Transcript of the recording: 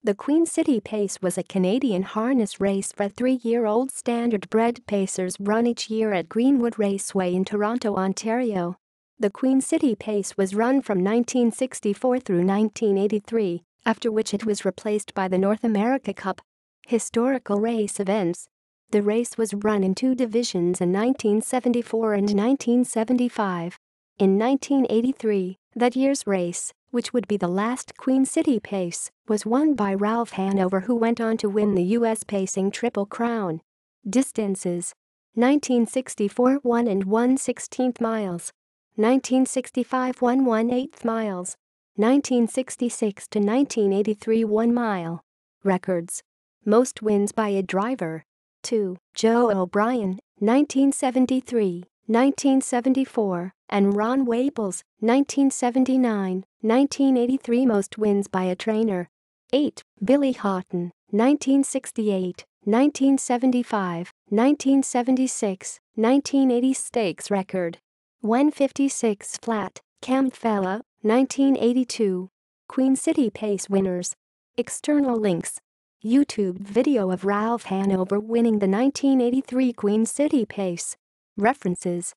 The Queen City Pace was a Canadian harness race for 3-year-old standardbred pacers run each year at Greenwood Raceway in Toronto, Ontario. The Queen City Pace was run from 1964 through 1983, after which it was replaced by the North America Cup. Historical race events. The race was run in 2 divisions in 1974 and 1975. In 1983, that year's race, which would be the last Queen City Pace, was won by Ralph Hanover, who went on to win the U.S. Pacing Triple Crown. Distances: 1964 1 1/16 miles, 1965 1 1/8 miles, 1966 to 1983 1 mile. Records: most wins by a driver. 2. Joe O'Brien, 1973, 1974, and Ron Waples, 1979, 1983. Most wins by a trainer. 8. Billy Houghton, 1968, 1975, 1976, 1980. Stakes record: 156 flat, Campfella, 1982. Queen City Pace winners. External links: YouTube video of Ralph Hanover winning the 1983 Queen City Pace. References: